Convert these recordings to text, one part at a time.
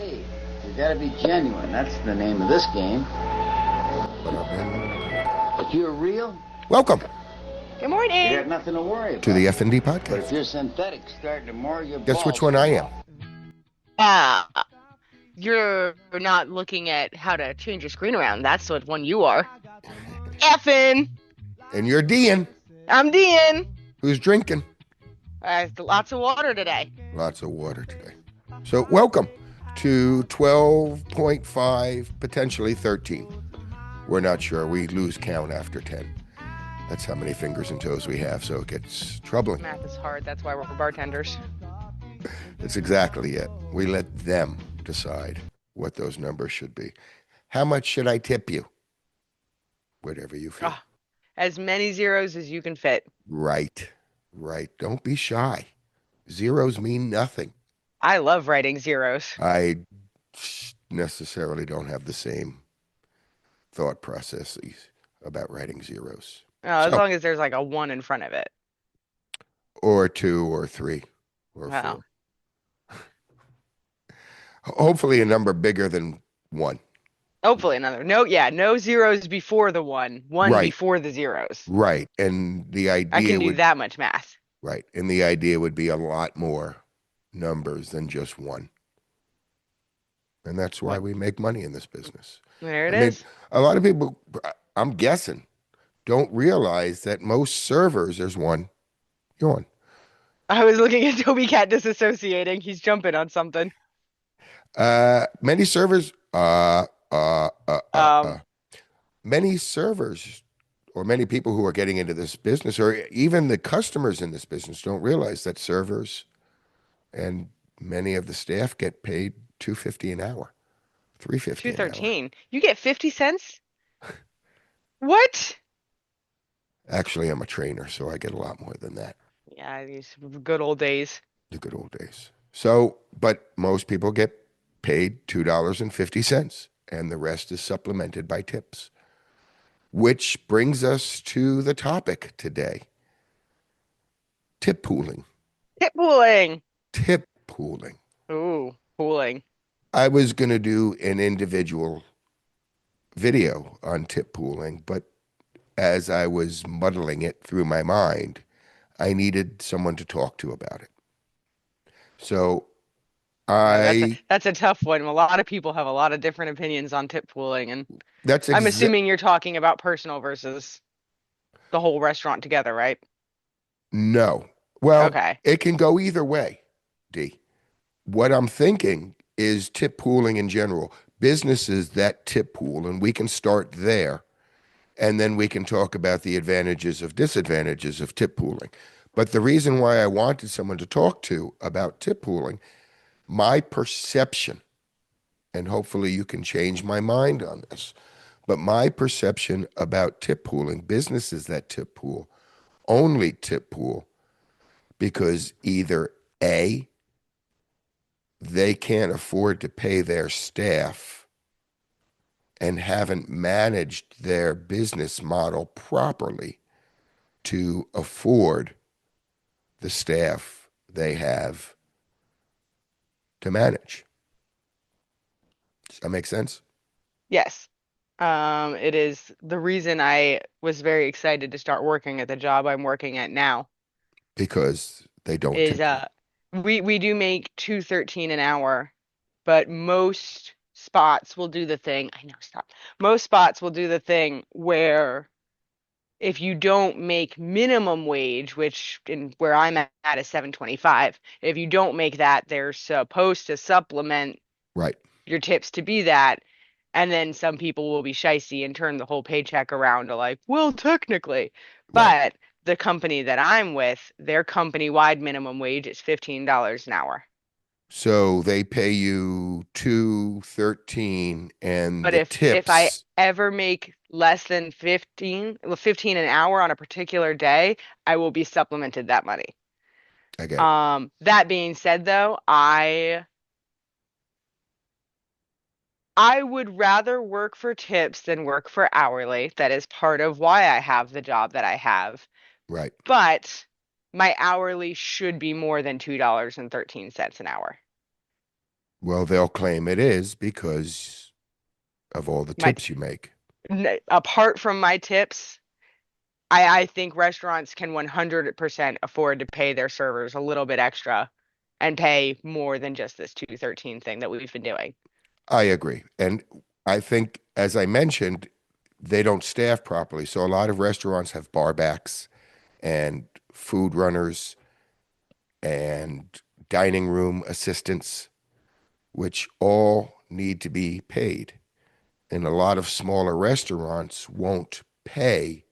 Hey, you gotta be genuine. That's the name of this game. If you're real, Welcome Good you morning. got nothing to worry about. to the SMBD But if Podcast. you're synthetic, starting to more your Guess balls which one I am? Uh, you're not looking at how to change your screen around. That's what one you are. Effin. And you're Dean, I'm Dean. who's drinking Lots of water today. lots of water today. So, welcome to 12.5, potentially 13. We're not sure. We lose count after 10. That's how many fingers and toes we have, so it gets troubling. Math is hard. That's why we're bartenders. That's exactly it. We let them decide what those numbers should be. How much should I tip you? Whatever you feel. As many zeros as you can fit. Right. Don't be shy. Zeros mean nothing. I love writing zeros. I necessarily don't have the same thought processes about writing zeros. As long as there's like a 1 in front of it. Or 2 or 3 or Wow. 4. Hopefully a number bigger than 1. Hopefully another. No zeros before the 1. 1 Right. before the zeros. Right. And the idea I can do that much math. Right. And the idea would be a lot more numbers than just 1. And that's why we make money in this business. There it is. A lot of people, I'm guessing, don't realize that most servers, there's one. Go on. I was looking at Toby Cat disassociating. He's jumping on something. Many servers, many servers or many people who are getting into this business, or even the customers in this business, don't realize that servers and many of the staff get paid $2.50 an hour, $3.50 an hour. $2.13. You get 50 cents? What? Actually, I'm a trainer, so I get a lot more than that. Yeah, these good old days. The good old days. So, but most people get paid $2.50, and the rest is supplemented by tips. Which brings us to the topic today. Tip pooling. Tip pooling. Tip pooling. Ooh, pooling. I was going to do an individual video on tip pooling, but as I was muddling it through my mind, I needed someone to talk to about it. So that's a tough one. A lot of people have a lot of different opinions on tip pooling, and I'm assuming you're talking about personal versus the whole restaurant together, right? No. Well, okay. It can go either way, D. What I'm thinking is tip pooling in general. Businesses that tip pool, and we can start there, and then we can talk about the advantages of disadvantages of tip pooling. But the reason why I wanted someone to talk to about tip pooling, my perception, and hopefully you can change my mind on this, but my perception about tip pooling, businesses that tip pool, only tip pool because either A, they can't afford to pay their staff and haven't managed their business model properly to afford the staff they have to manage. Does that make sense? Yes. It is the reason I was very excited to start working at the job I'm working at now. Because they don't we do make $2.13 an hour, but most spots will do the thing. I know, stop. Most spots will do the thing where if you don't make minimum wage, which where I'm at is $7.25, if you don't make that, they're supposed to supplement your tips to be that. And then some people will be shicey and turn the whole paycheck around to like, well, technically. But the company that I'm with, their company-wide minimum wage is $15 an hour. So they pay you $2.13 and but if I ever make less than 15 an hour on a particular day, I will be supplemented that money. I get it. That being said, though, I would rather work for tips than work for hourly. That is part of why I have the job that I have. Right. But my hourly should be more than $2.13 an hour. Well, they'll claim it is because of all the My tips you make. apart from my tips, I think restaurants can 100% afford to pay their servers a little bit extra and pay more than just this 213 thing that we've been doing. I agree. And I think, as I mentioned, they don't staff properly. So a lot of restaurants have barbacks and food runners and dining room assistants, which all need to be paid. And a lot of smaller restaurants won't pay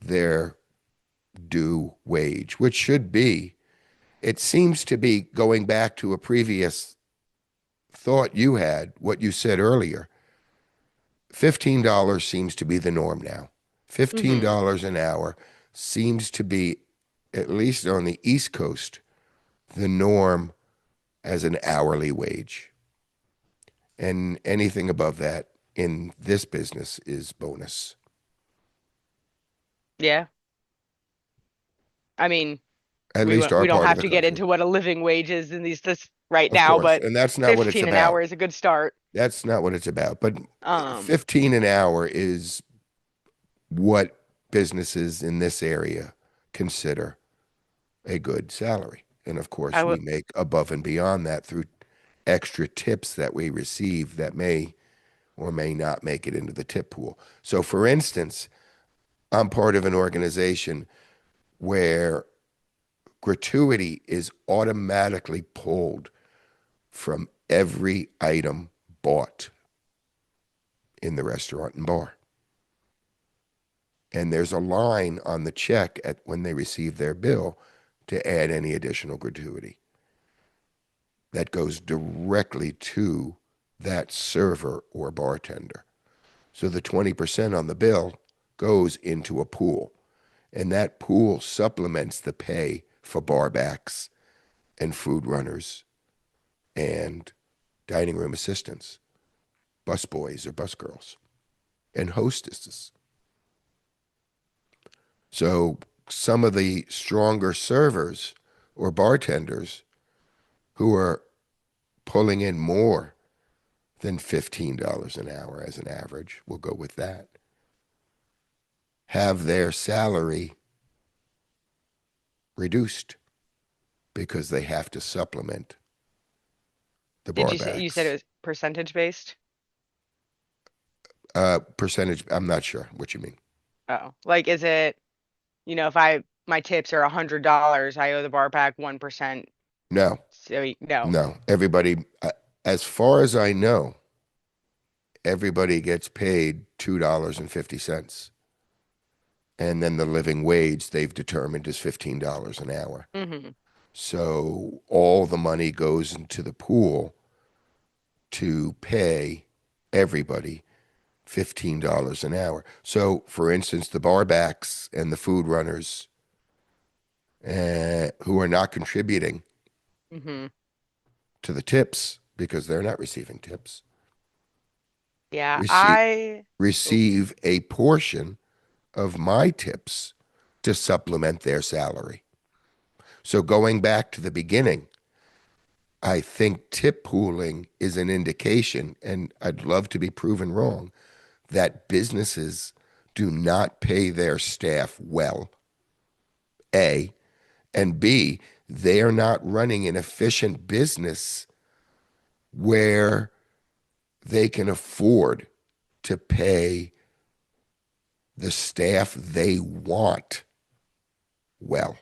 their due wage, which should be, it seems to be going back to a previous thought you had, what you said earlier. $15 seems to be the norm now. Hmm. $15 an hour seems to be, at least on the East Coast, the norm as an hourly wage. And anything above that in this business is bonus. Yeah. I mean, At we least won't, our we don't part of have the to get country. into what a living wage is in these this right Of now, course. but And that's not what it's 15 an hour about. is a good start. That's not what it's about. But Um, 15 an hour is what businesses in this area consider a good salary. And of I course, w we make above and beyond that through extra tips that we receive that may or may not make it into the tip pool. So, for instance, I'm part of an organization where gratuity is automatically pulled from every item bought in the restaurant and bar. And there's a line on the check at when they receive their bill to add any additional gratuity that goes directly to that server or bartender. So the 20% on the bill goes into a pool, and that pool supplements the pay for barbacks and food runners and dining room assistants, busboys or busgirls, and hostesses. So some of the stronger servers or bartenders who are pulling in more than $15 an hour as an average, we'll go with that, have their salary reduced because they have to supplement the did you say you said it barbacks. was percentage based? Percentage, I'm not sure what you mean. Oh, like is it, if my tips are $100, I owe the bar pack 1%. No, So no. no. Everybody, as far as I know, everybody gets paid $2.50. And then the living wage they've determined is $15 an hour. Hmm. So all the money goes into the pool to pay everybody $15 an hour. So, for instance, the barbacks and the food runners who are not contributing Hmm. to the tips because they're not receiving tips Yeah, receive I oh, receive a portion of my tips to supplement their salary. So going back to the beginning, I think tip pooling is an indication, and I'd love to be proven wrong, that businesses do not pay their staff well, A, and B, they are not running an efficient business where they can afford to pay the staff they want well.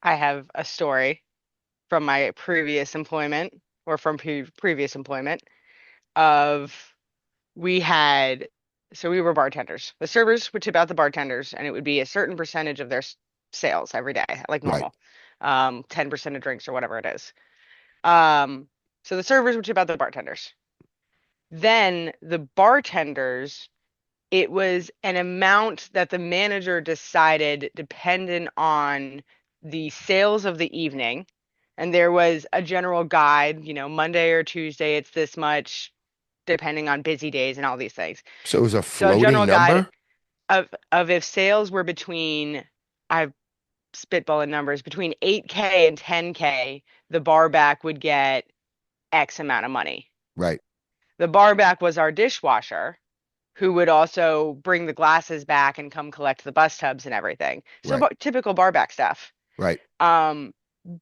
I have a story from my previous employment or from previous employment of we had so we were bartenders. The servers would tip out the bartenders, and it would be a certain percentage of their sales every day, like Right. normal, 10% of drinks or whatever it is. Um, so the servers would tip out the bartenders. Then the bartenders, it was an amount that the manager decided dependent on the sales of the evening. And there was a general guide, Monday or Tuesday, it's this much, depending on busy days and all these things. So it was a So a floating general guide number? of if sales were between, I spitballing numbers, between 8K and 10K, the bar back would get X amount of money. Right. The bar back was our dishwasher, who would also bring the glasses back and come collect the bus tubs and everything. So Right. typical bar back stuff. Right.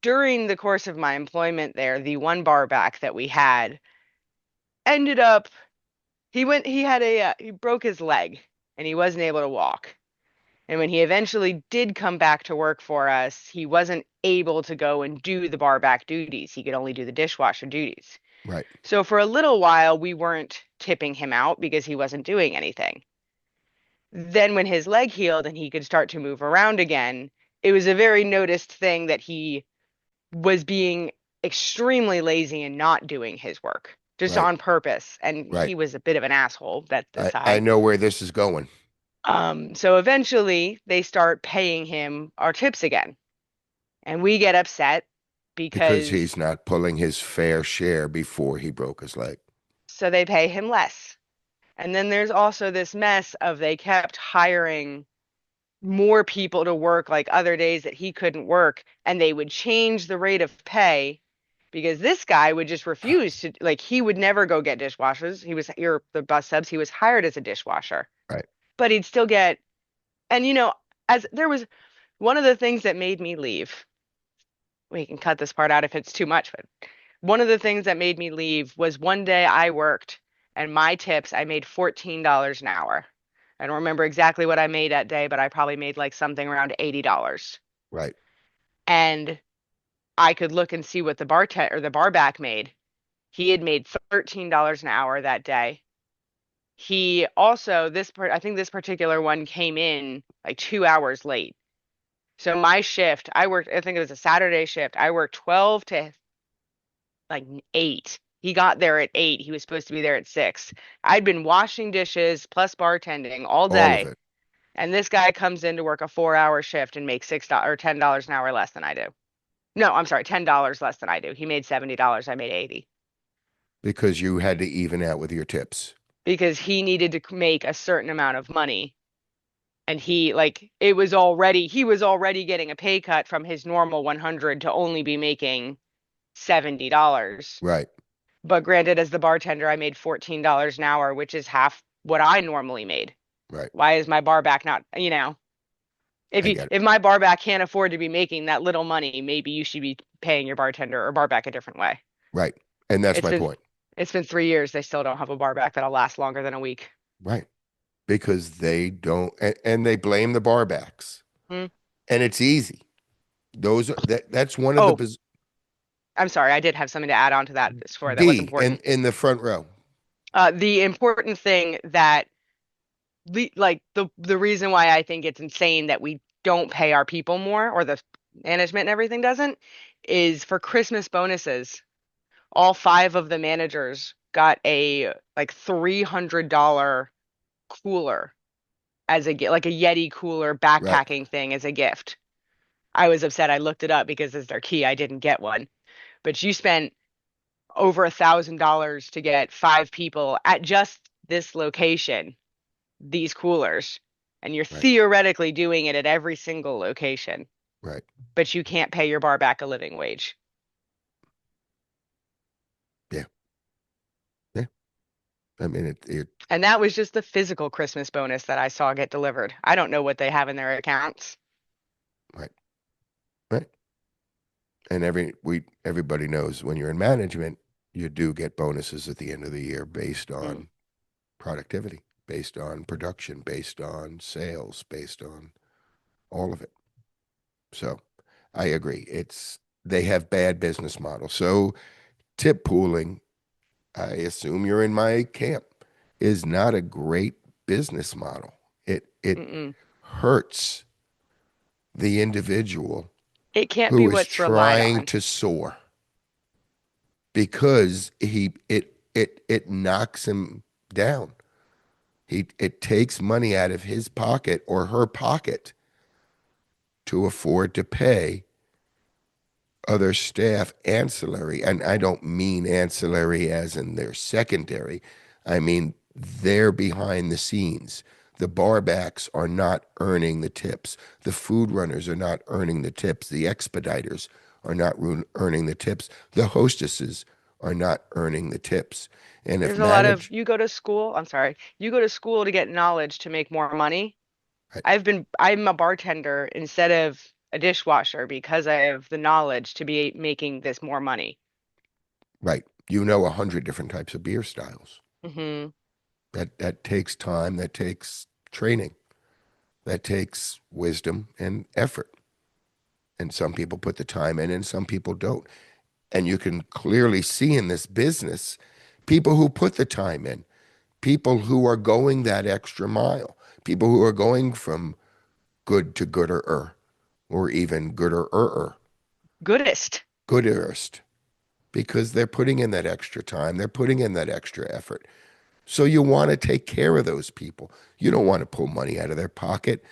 During the course of my employment there, the one bar back that we had ended up he broke his leg and he wasn't able to walk. And when he eventually did come back to work for us, he wasn't able to go and do the bar back duties. He could only do the dishwasher duties. Right. So for a little while, we weren't tipping him out because he wasn't doing anything. Then when his leg healed and he could start to move around again, it was a very noticed thing that he was being extremely lazy and not doing his work just Right. on purpose. And Right. he was a bit of an asshole, that's the I side. know where this is going. So eventually they start paying him our tips again. And we get upset Because because he's not pulling his fair share before he broke his leg. so they pay him less. And then there's also this mess of they kept hiring more people to work like other days that he couldn't work, and they would change the rate of pay because this guy would just refuse to, like, he would never go get dishwashers. He was the bus subs, he was hired as a dishwasher. Right. But he'd still get, and as there was one of the things that made me leave. We can cut this part out if it's too much, but one of the things that made me leave was one day I worked and my tips, I made $14 an hour. I don't remember exactly what I made that day, but I probably made like something around $80. Right. And I could look and see what the bar back made. He had made $13 an hour that day. He also, I think this particular one came in like 2 hours late. So my shift, I think it was a Saturday shift. I worked 12 to like 8. He got there at 8. He was supposed to be there at 6. I'd been washing dishes plus bartending all All of day. it. And this guy comes in to work a 4-hour shift and makes $6 or $10 an hour less than I do. No, I'm sorry, $10 less than I do. He made $70. I made 80 Because you had to even out with your tips. because he needed to make a certain amount of money. And he was already getting a pay cut from his normal 100 to only be making $70. Right. But granted, as the bartender, I made $14 an hour, which is half what I normally made. Right. Why is my bar back not, I get it. if my bar back can't afford to be making that little money, maybe you should be paying your bartender or bar back a different way. Right. And that's It's my been point. it's been 3 years. They still don't have a bar back that'll last longer than a week. Right. Because they don't, and they blame the barbacks. Hmm. And it's easy. That's one of Oh, the I'm sorry. I did have something to add on to that before that was D important. in the front row. The important thing that the reason why I think it's insane that we don't pay our people more, or the management and everything doesn't, is for Christmas bonuses. All 5 of the managers got a like $300 cooler as a like a Yeti cooler Right. backpacking thing as a gift. I was upset. I looked it up because as their key, I didn't get one. But you spent over $1,000 to get 5 people at just this location these coolers, and you're Right. theoretically doing it at every single location, Right. but you can't pay your bar back a living wage. Yeah. Yeah. I mean, And that was just the physical Christmas bonus that I saw get delivered. I don't know what they have in their accounts. right. Right. And everybody knows when you're in management, you do get bonuses at the end of the year based on productivity, based on production, based on sales, based on all of it. So I agree. They have bad business models. So tip pooling, I assume you're in my camp, is not a great business model. It Mm-mm. hurts the individual It can't be who is what's relied trying on. to soar because it knocks him down. It takes money out of his pocket or her pocket to afford to pay other staff ancillary. And I don't mean ancillary as in they're secondary. I mean they're behind the scenes. The barbacks are not earning the tips. The food runners are not earning the tips. The expediters are not earning the tips. The hostesses are not earning the tips. And if There's a lot of, manage, you go to school, I'm sorry, you go to school to get knowledge to make more money. right, I'm a bartender instead of a dishwasher because I have the knowledge to be making this more money. right, you know 100 different types of beer styles. Hmm. That takes time, that takes training, that takes wisdom and effort. And some people put the time in and some people don't. And you can clearly see in this business people who put the time in, people who are going that extra mile, people who are going from good to gooder, or even gooder, Goodest. gooderest, because they're putting in that extra time, they're putting in that extra effort. So you want to take care of those people. You don't want to pull money out of their pocket.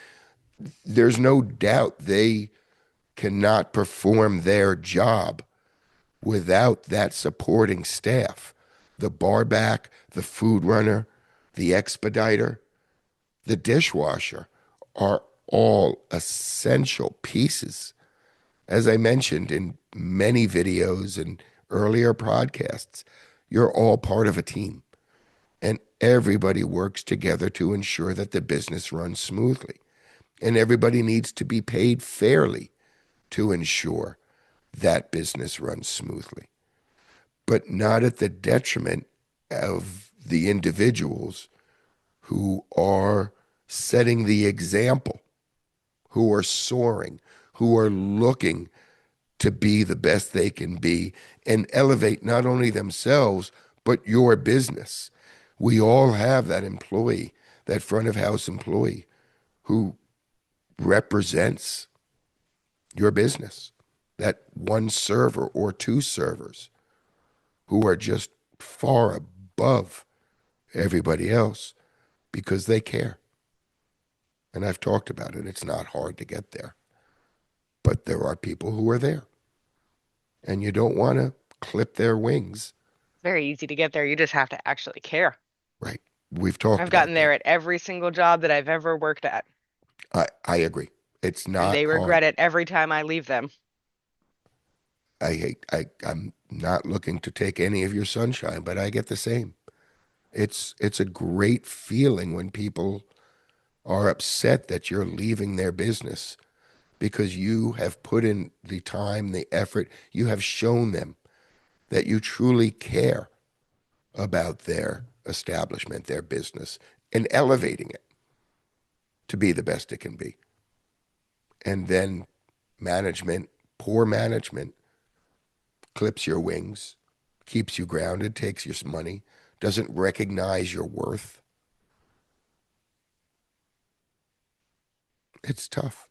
There's no doubt they cannot perform their job without that supporting staff. The barback, the food runner, the expediter, the dishwasher are all essential pieces. As I mentioned in many videos and earlier podcasts, you're all part of a team and everybody works together to ensure that the business runs smoothly. And everybody needs to be paid fairly to ensure that business runs smoothly, but not at the detriment of the individuals who are setting the example, who are soaring, who are looking to be the best they can be and elevate not only themselves, but your business. We all have that employee, that front of house employee who represents your business, that one server or two servers who are just far above everybody else because they care. And I've talked about it. It's not hard to get there. But there are people who are there. And you don't want to clip their wings. Very easy to get there. You just have to actually care. Right. We've talked I've gotten about that. there at every single job that I've ever worked at, I agree. It's and not they hard. regret it every time I leave them. I'm not looking to take any of your sunshine, but I get the same. It's a great feeling when people are upset that you're leaving their business because you have put in the time, the effort, you have shown them that you truly care about their establishment, their business, and elevating it to be the best it can be. And then management, poor management, clips your wings, keeps you grounded, takes your money, doesn't recognize your worth. It's tough.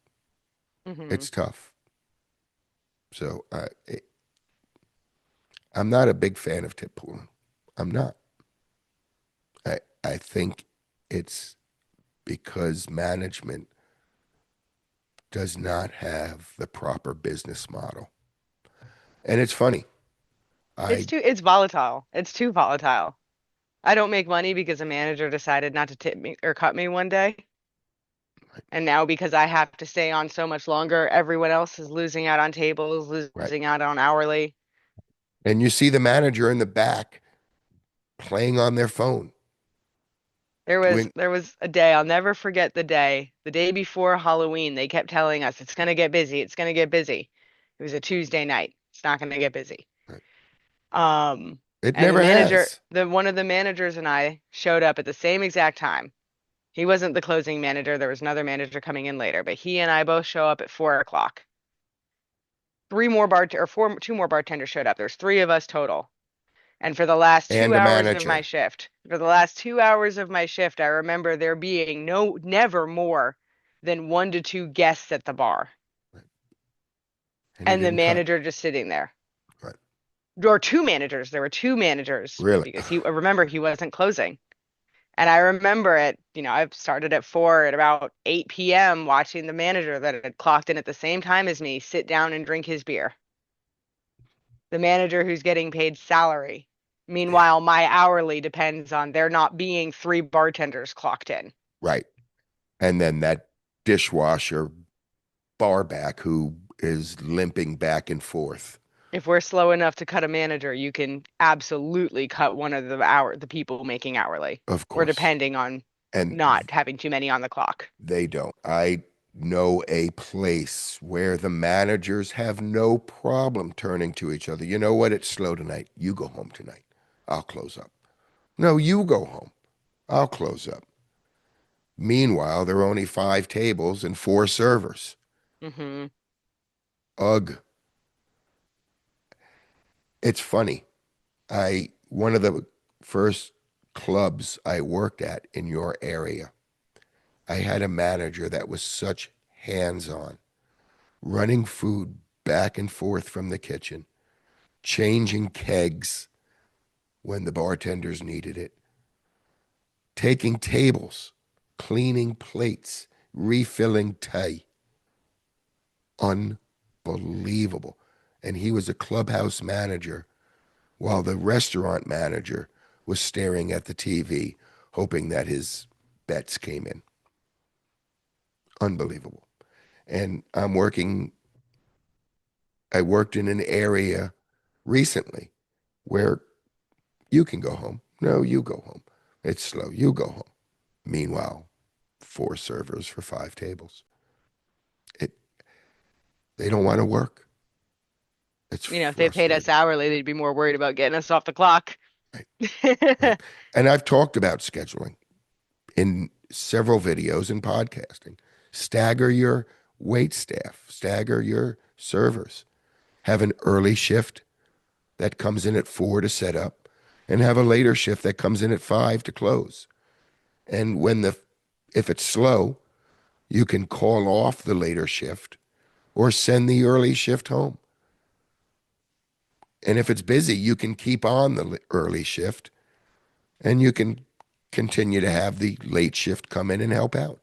Hmm. It's tough. So I'm not a big fan of tip pooling. I'm not. I think it's because management does not have the proper business model. And it's funny. I It's volatile. It's too volatile. I don't make money because a manager decided not to tip me or cut me one day. And now because I have to stay on so much longer, everyone else is losing out on tables, right. losing out on hourly. And you see the manager in the back playing on their phone, doing There was a day, I'll never forget the day before Halloween, they kept telling us it's gonna get busy, it's gonna get busy. It was a Tuesday night. It's not gonna get busy. right. Um, It and never has. the one of the managers and I showed up at the same exact time. He wasn't the closing manager. There was another manager coming in later, but he and I both show up at 4 o'clock. Three more bar or four, two more bartenders showed up. There's three of us total. And for the last two And a hours of my manager. shift, for the last 2 hours of my shift, I remember there being never more than one to two guests at the bar, Right. And you and the didn't cut. manager just sitting there. Right. Or two managers. There were two managers Really. because remember, he wasn't closing. And I remember I started at 4 at about 8 p.m. watching the manager that had clocked in at the same time as me sit down and drink his beer. The manager who's getting paid salary. Yeah. Meanwhile, my hourly depends on there not being three bartenders clocked in. Right. And then that dishwasher barback who is limping back and forth. If we're slow enough to cut a manager, you can absolutely cut one of the people making hourly, Of or course. depending on And not having too many on the clock. they don't. I know a place where the managers have no problem turning to each other. You know what? It's slow tonight. You go home tonight. I'll close up. No, you go home. I'll close up. Meanwhile, there are only 5 tables and 4 servers. Hmm. Ugh. It's funny. One of the first clubs I worked at in your area, I had a manager that was such hands-on, running food back and forth from the kitchen, changing kegs when the bartenders needed it, taking tables, cleaning plates, refilling tea. Unbelievable. And he was a clubhouse manager while the restaurant manager was staring at the TV, hoping that his bets came in. Unbelievable. And I worked in an area recently where you can go home. No, you go home. It's slow. You go home. Meanwhile, 4 servers for 5 tables. It, they don't want to work. It's If they paid us frustrating. hourly, they'd be more worried about getting us off the clock. Right, right. And I've talked about scheduling in several videos and podcasting. Stagger your wait staff, stagger your servers. Have an early shift that comes in at 4 to set up, and have a later shift that comes in at 5 to close. And if it's slow, you can call off the later shift or send the early shift home. And if it's busy, you can keep on the early shift and you can continue to have the late shift come in and help out.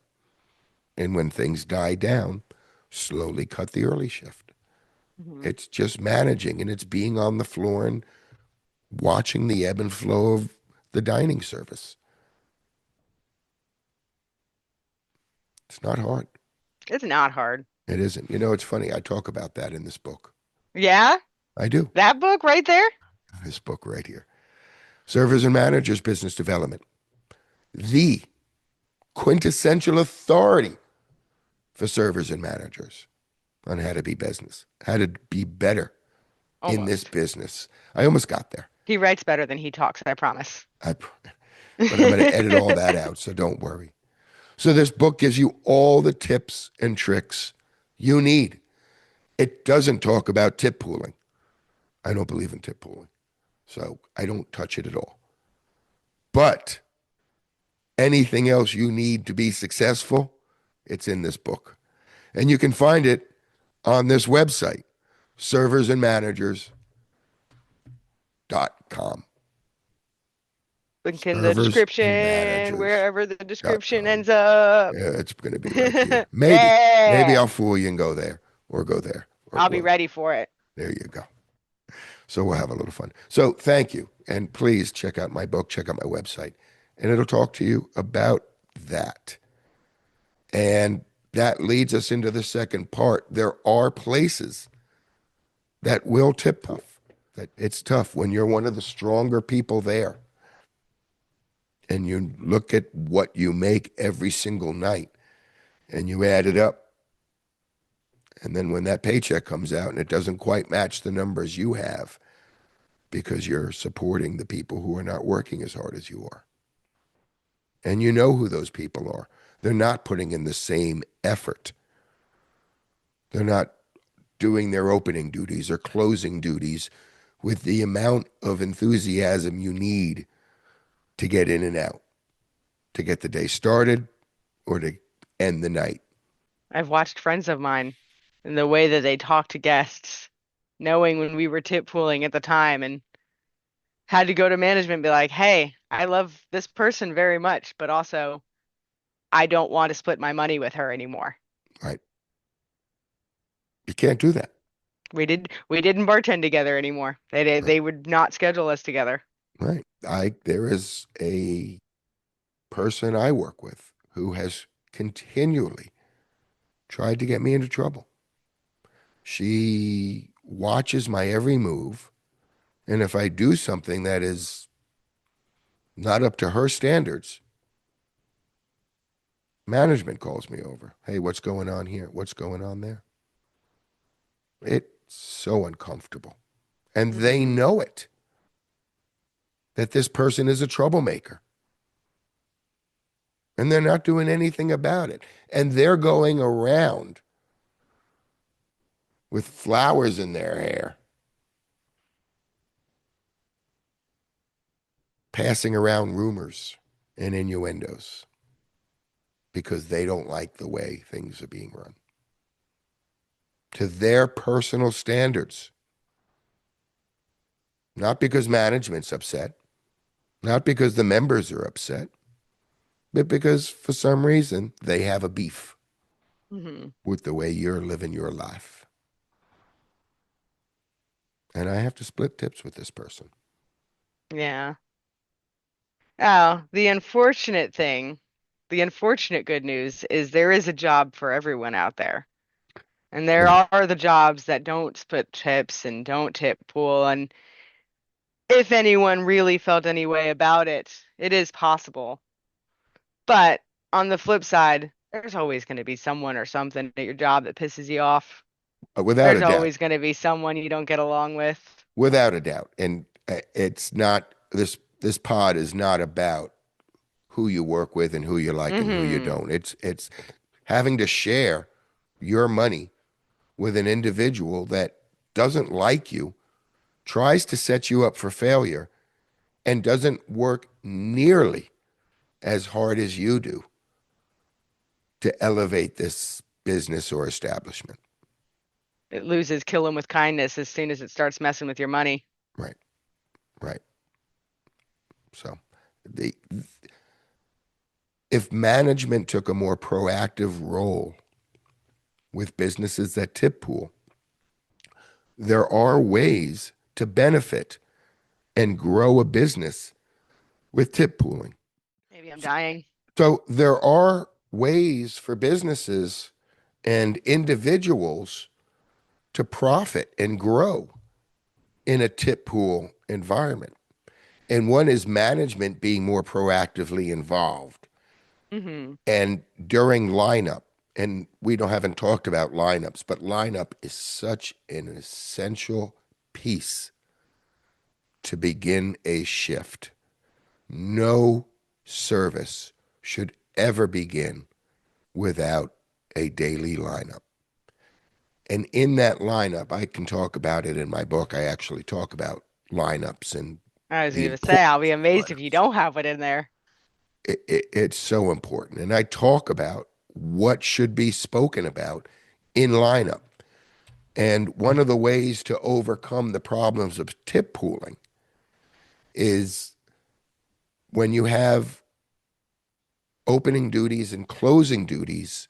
And when things die down, slowly cut the early shift. Mhm. It's just managing, and it's being on the floor and watching the ebb and flow of the dining service. It's not hard. It's not hard. It isn't. You know, it's funny. I talk about that in this book. Yeah? I do. That book right there? This book right here. Servers and Managers Business Development. The quintessential authority for servers and managers on how to be business, how to be better in this Almost. business. I almost got there. He writes better than he talks, I promise. But I'm going to edit all that out, so don't worry. So this book gives you all the tips and tricks you need. It doesn't talk about tip pooling. I don't believe in tip pooling, so I don't touch it at all. But anything else you need to be successful, it's in this book. And you can find it on this website, serversandmanagers.com. Link in the Servers and description, wherever the description managers.com. ends up. Yeah, it's going to be right here. Maybe. Maybe Yeah. I'll fool you and go there or go there. Or, I'll be well, ready for it. there you go. So we'll have a little fun. So thank you. And please check out my book, check out my website, and it'll talk to you about that. And that leads us into the second part. There are places that will tip tough, that it's tough when you're one of the stronger people there and you look at what you make every single night and you add it up. And then when that paycheck comes out and it doesn't quite match the numbers you have because you're supporting the people who are not working as hard as you are. And you know who those people are. They're not putting in the same effort. They're not doing their opening duties or closing duties with the amount of enthusiasm you need to get in and out, to get the day started or to end the night. I've watched friends of mine and the way that they talk to guests, knowing when we were tip pooling at the time and had to go to management and be like, hey, I love this person very much, but also I don't want to split my money with her anymore. Right? You can't do that. We didn't bartend together anymore. Right? They would not schedule us together. Right. There is a person I work with who has continually tried to get me into trouble. She watches my every move, and if I do something that is not up to her standards, management calls me over. Hey, what's going on here? What's going on there? It's so uncomfortable. And they know it, that this person is a troublemaker. And they're not doing anything about it. And they're going around with flowers in their hair, passing around rumors and innuendos because they don't like the way things are being run to their personal standards. Not because management's upset, not because the members are upset, but because for some reason they have a beef with the way you're living your life. And I have to split tips with this person. Yeah. Oh, the unfortunate thing, the unfortunate good news is there is a job for everyone out there. And there Yeah. are the jobs that don't split tips and don't tip pool. And if anyone really felt any way about it, it is possible. But on the flip side, there's always going to be someone or something at your job that pisses you off. Without There's a doubt. always going to be someone you don't get along with. Without a doubt. And it's not, this pod is not about who you work with and who you like and who you don't. It's having to share your money with an individual that doesn't like you, tries to set you up for failure, and doesn't work nearly as hard as you do to elevate this business or establishment. It loses kill them with kindness as soon as it starts messing with your money. Right. Right. So if management took a more proactive role with businesses that tip pool, there are ways to benefit and grow a business with tip pooling. Maybe I'm dying. So there are ways for businesses and individuals to profit and grow in a tip pool environment. And one is management being more proactively involved. And during lineup, and haven't talked about lineups, but lineup is such an essential piece to begin a shift. No service should ever begin without a daily lineup. And in that lineup, I can talk about it in my book. I actually talk about lineups and I was the going to say, I'll be importance of amazed if you don't have it in there. It's so important. And I talk about what should be spoken about in lineup. And one of the ways to overcome the problems of tip pooling is when you have opening duties and closing duties,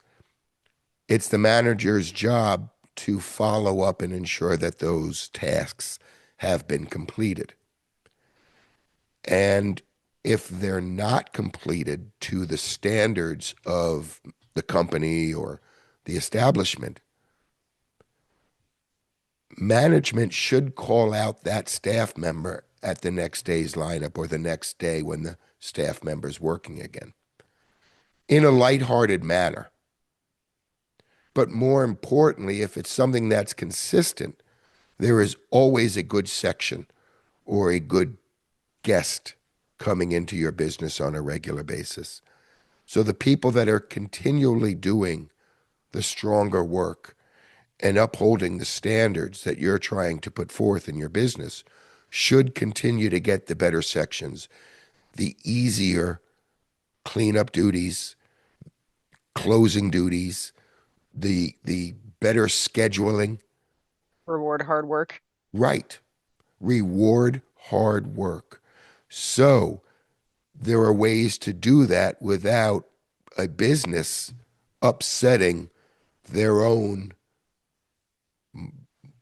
it's the manager's job to follow up and ensure that those tasks have been completed. And if they're not completed to the standards of the company or the establishment, management should call out that staff member at the next day's lineup or the next day when the staff member's working again in a lighthearted manner. But more importantly, if it's something that's consistent, there is always a good section or a good guest coming into your business on a regular basis. So the people that are continually doing the stronger work and upholding the standards that you're trying to put forth in your business should continue to get the better sections, the easier cleanup duties, closing duties, the better scheduling. Reward hard work. Right. Reward hard work. So there are ways to do that without a business upsetting their own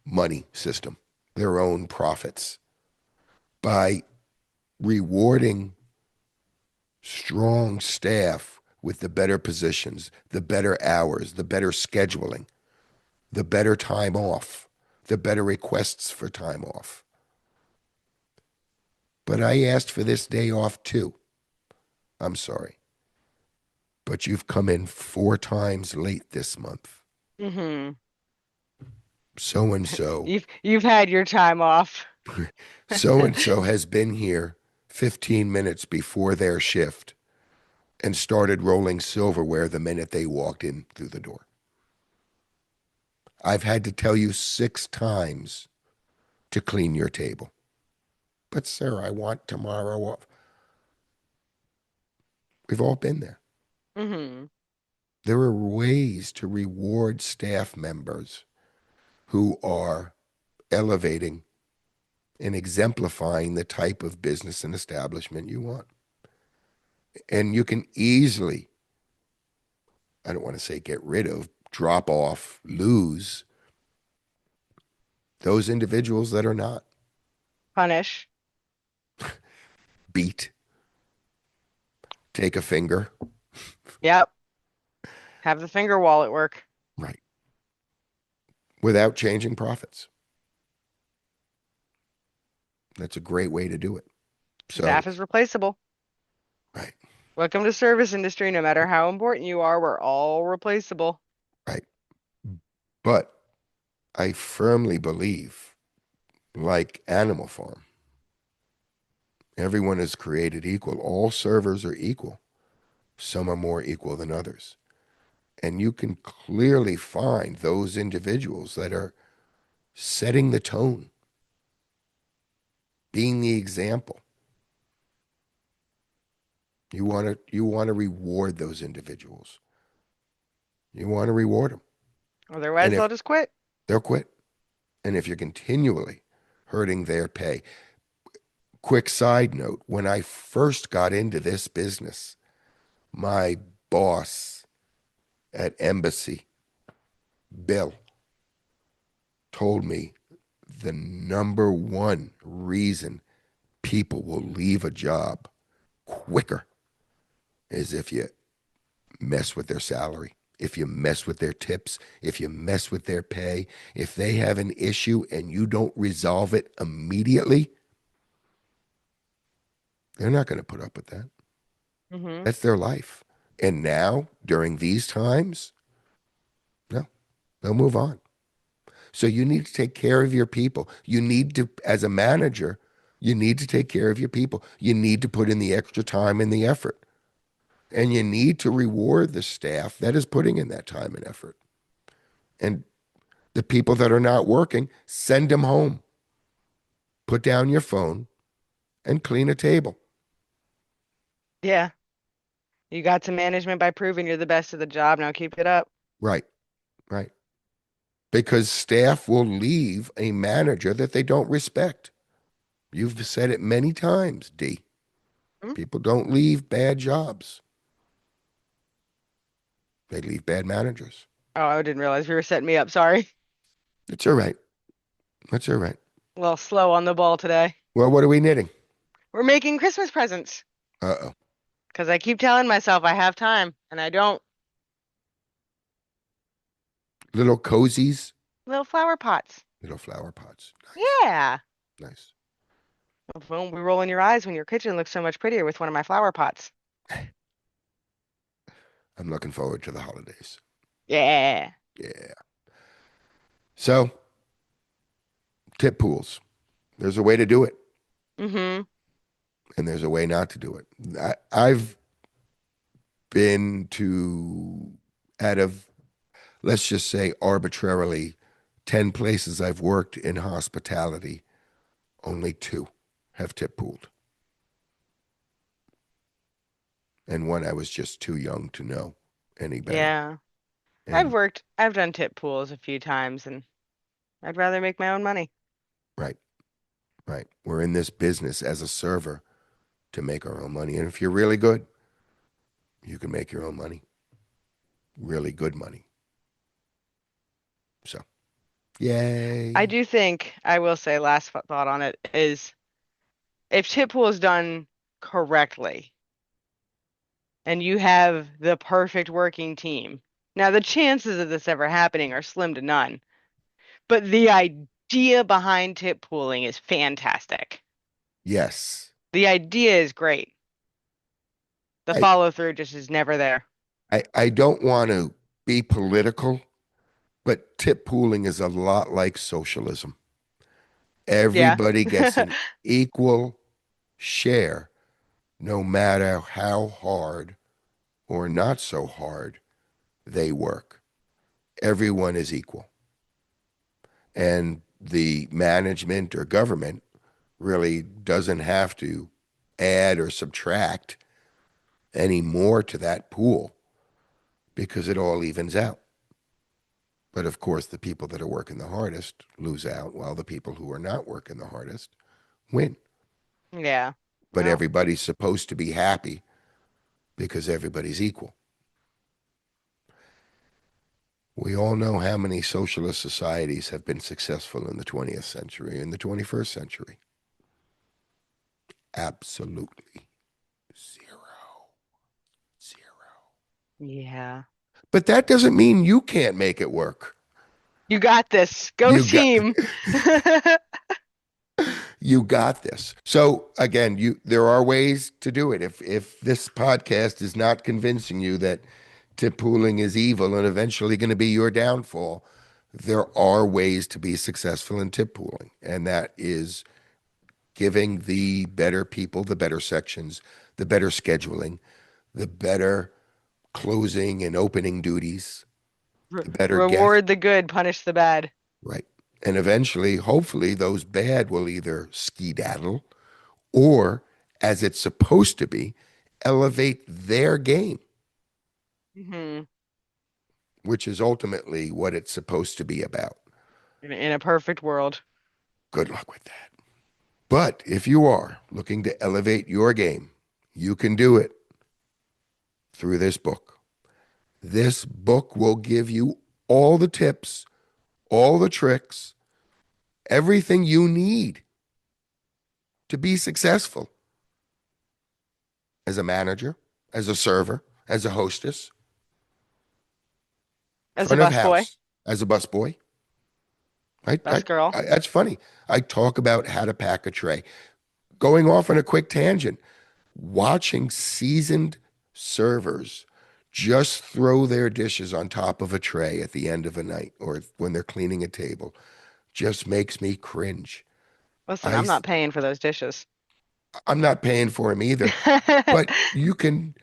money system, their own profits, by rewarding strong staff with the better positions, the better hours, the better scheduling, the better time off, the better requests for time off. But I asked for this day off too. I'm sorry. But you've come in 4 times late this month. Mm-hmm. So and so, You've had your time off. so and so has been here 15 minutes before their shift and started rolling silverware the minute they walked in through the door. I've had to tell you 6 times to clean your table. But, sir, I want tomorrow off. We've all been there. Mm-hmm. There are ways to reward staff members who are elevating and exemplifying the type of business and establishment you want. And you can easily, I don't want to say get rid of, drop off, lose those individuals that are not. Punish. Beat, take a finger. Yep. Have the finger wall at work. Right. Without changing profits. That's a great way to do it. So, Staff is replaceable. right, Welcome to service industry. No matter how important you are, we're all replaceable. right. But I firmly believe, like Animal Farm, everyone is created equal. All servers are equal. Some are more equal than others. And you can clearly find those individuals that are setting the tone, being the example. You want to reward those individuals. You want to reward them. Otherwise, And if they'll just quit. they'll quit. And if you're continually hurting their pay, quick side note, when I first got into this business, my boss at Embassy, Bill, told me the number one reason people will leave a job quicker is if you mess with their salary, if you mess with their tips, if you mess with their pay, if they have an issue and you don't resolve it immediately, they're not going to put up with that. Mm-hmm. That's their life. And now, during these times, no, they'll move on. So you need to take care of your people. You need to, as a manager, you need to take care of your people. You need to put in the extra time and the effort. And you need to reward the staff that is putting in that time and effort. And the people that are not working, send them home. Put down your phone and clean a table. Yeah. You got to management by proving you're the best at the job. Now keep it up. Right, right. Because staff will leave a manager that they don't respect. You've said it many times, D. Hmm? People don't leave bad jobs. They leave bad managers. Oh, I didn't realize you were setting me up. Sorry. It's all right. That's all right. A little slow on the ball today. Well, what are we knitting? We're making Christmas presents Uh-oh. because I keep telling myself I have time and I don't. Little cozies, Little flower pots. little flower pots. Nice, Yeah. nice. Won't be rolling your eyes when your kitchen looks so much prettier with one of my flower pots. I'm looking forward to the holidays. Yeah. Yeah. So, tip pools. There's a way to do it, Mm-hmm. and there's a way not to do it. I've been to, out of, let's just say arbitrarily, 10 places I've worked in hospitality, only 2 have tip pooled. And one I was just too young to know any better. Yeah. And I've done tip pools a few times and I'd rather make my own money. right, right. We're in this business as a server to make our own money. And if you're really good, you can make your own money. Really good money. So, yay. I do think, I will say, last thought on it is if tip pool is done correctly, and you have the perfect working team. Now, the chances of this ever happening are slim to none, but the idea behind tip pooling is fantastic. Yes. The idea is great. The I, follow through just is never there. I don't want to be political, but tip pooling is a lot like socialism. Yeah. Everybody gets an equal share, no matter how hard or not so hard they work. Everyone is equal. And the management or government really doesn't have to add or subtract any more to that pool because it all evens out. But of course, the people that are working the hardest lose out, while the people who are not working the hardest win. Yeah. But Well, everybody's supposed to be happy because everybody's equal. We all know how many socialist societies have been successful in the 20th century and the 21st century. Absolutely zero. Zero. yeah. But that doesn't mean you can't make it work. You got this. Go You got team. you got this. So again, there are ways to do it. If this podcast is not convincing you that tip pooling is evil and eventually going to be your downfall, there are ways to be successful in tip pooling, and that is giving the better people the better sections, the better scheduling, the better closing and opening duties, the better guest. Reward the good, punish the bad. Right. And eventually, hopefully, those bad will either skedaddle or, as it's supposed to be, elevate their game, Hmm. which is ultimately what it's supposed to be about. In a perfect world. Good luck with that. But if you are looking to elevate your game, you can do it through this book. This book will give you all the tips, all the tricks, everything you need to be successful as a manager, as a server, as a hostess, As a front of busboy, house, as a busboy. bus girl. That's funny. I talk about how to pack a tray. Going off on a quick tangent, watching seasoned servers just throw their dishes on top of a tray at the end of a night or when they're cleaning a table just makes me cringe. Listen, I, I'm not paying for those dishes. I'm not paying for them either, but you can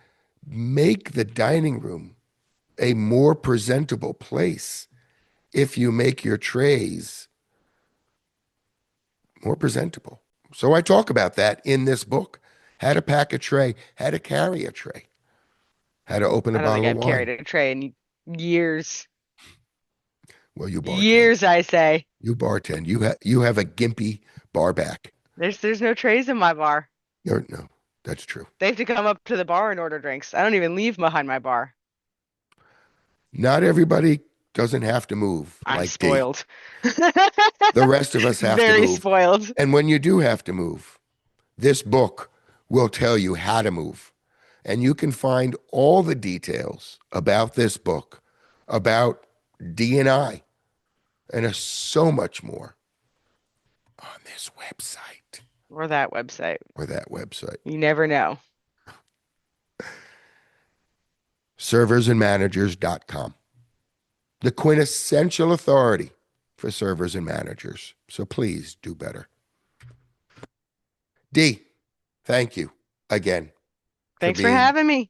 make the dining room a more presentable place if you make your trays more presentable. So I talk about that in this book: how to pack a tray, how to carry a tray, how to open a I don't think bottle of I've carried wine. a tray in years. Well, you bartend. Years, I say. You bartend. You have a gimpy bar back. There's no trays in my bar. No, that's true. They have to come up to the bar and order drinks. I don't even leave behind my bar. Not everybody doesn't have to move I'm like D. spoiled. The rest of us have to Very move. spoiled. And when you do have to move, this book will tell you how to move. And you can find all the details about this book, about D&I, and so much more on this website Or that website. or that website. You never know. Serversandmanagers.com. The quintessential authority for servers and managers. So please do better. D, thank you again. Thanks for having me.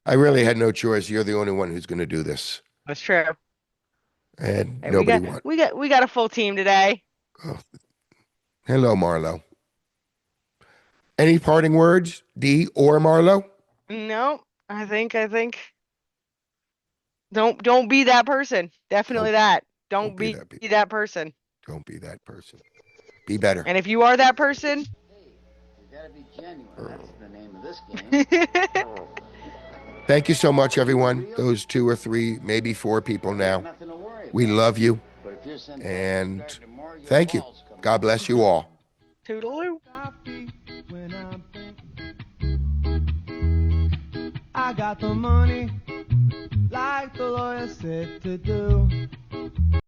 I really had no choice. You're the only one who's going to do this. That's true. And Hey, nobody we got a full team today. Oh, hello, Marlo. Any parting words, D or Marlo? No, I think don't be that person. Definitely Don't, that. don't Don't be be that. that person. Don't be that person. Be better. And if you are that person, You gotta be genuine. That's the name of this game. Thank you so much, everyone. Those 2 or 3, maybe 4 people now. Nothing to worry We about. love you. But if you're sent And back to tomorrow, your thank you. balls come God out. bless you all. toodaloo. I I got the money, like the lawyer said to do.